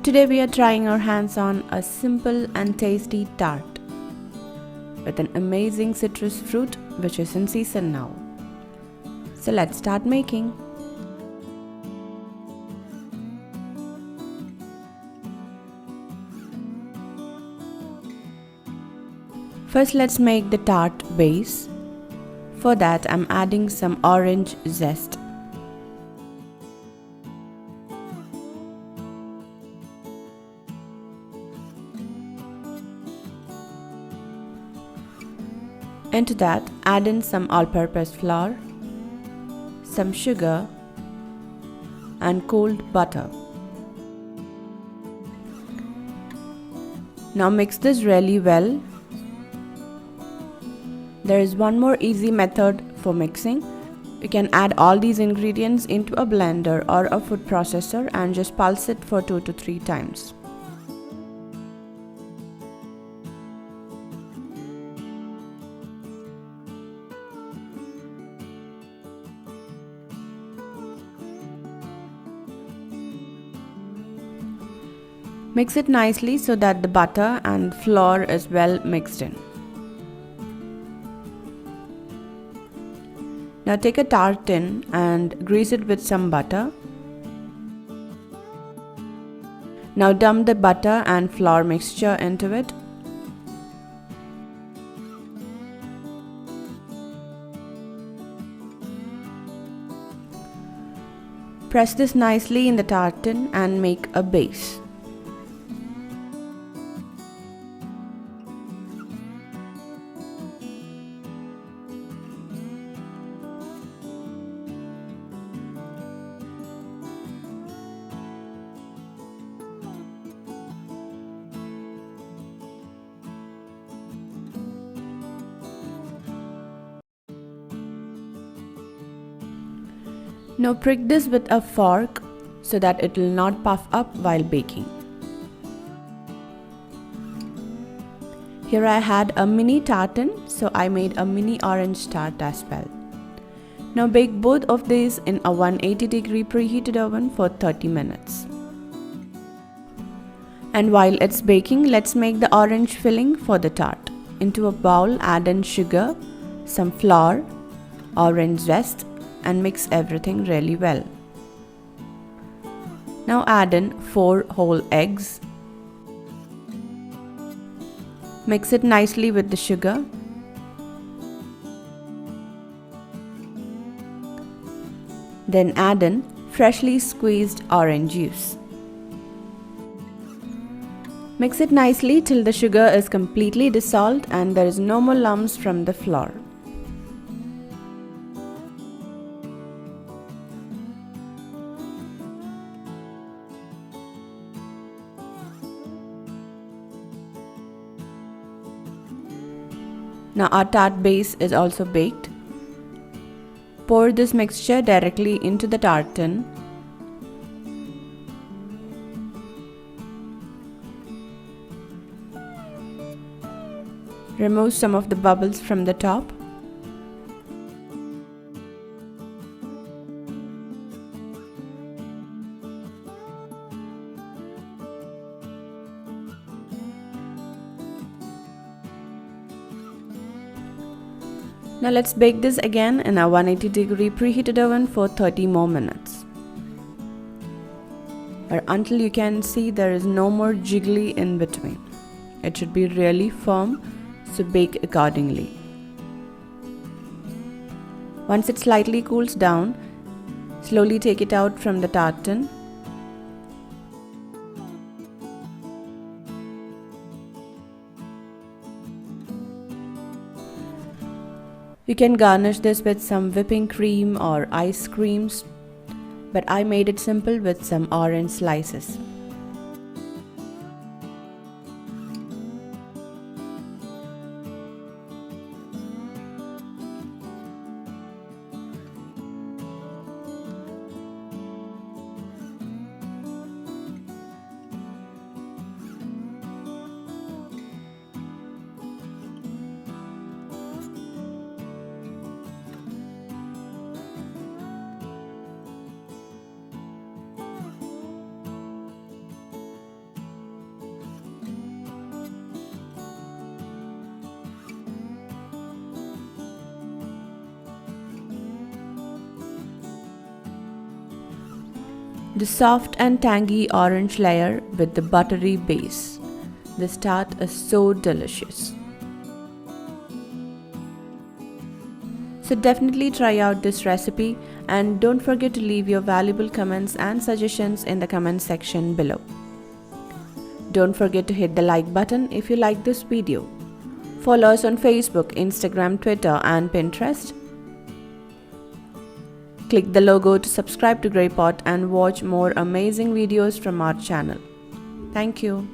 Today we are trying our hands on a simple and tasty tart with an amazing citrus fruit which is in season now. So let's start making. First let's make the tart base. For that I'm adding some orange zest. Into that, add in some all-purpose flour, some sugar and cold butter. Now mix this really well. There is one more easy method for mixing. You can add all these ingredients into a blender or a food processor and just pulse it for 2 to 3 times. Mix it nicely so that the butter and flour is well mixed in. Now take a tart tin and grease it with some butter. Now dump the butter and flour mixture into it. Press this nicely in the tart tin and make a base. Now prick this with a fork so that it will not puff up while baking. Here I had a mini tartan, so I made a mini orange tart as well. Now bake both of these in a 180-degree preheated oven for 30 minutes. And while it's baking, let's make the orange filling for the tart. Into a bowl, add in sugar, some flour, orange zest, and mix everything really well. Now add in 4 whole eggs. Mix it nicely with the sugar. Then add in freshly squeezed orange juice. Mix it nicely till the sugar is completely dissolved and there is no more lumps from the flour. Now our tart base is also baked. Pour this mixture directly into the tart tin. Remove some of the bubbles from the top. Now let's bake this again in a 180-degree preheated oven for 30 more minutes. Or until you can see there is no more jiggly in between. It should be really firm, so bake accordingly. Once it slightly cools down, slowly take it out from the tart tin. You can garnish this with some whipping cream or ice creams, but I made it simple with some orange slices. The soft and tangy orange layer with the buttery base. This tart is so delicious. So definitely try out this recipe and don't forget to leave your valuable comments and suggestions in the comment section below. Don't forget to hit the like button if you like this video. Follow us on Facebook, Instagram, Twitter and Pinterest. Click the logo to subscribe to Grey Pot and watch more amazing videos from our channel. Thank you.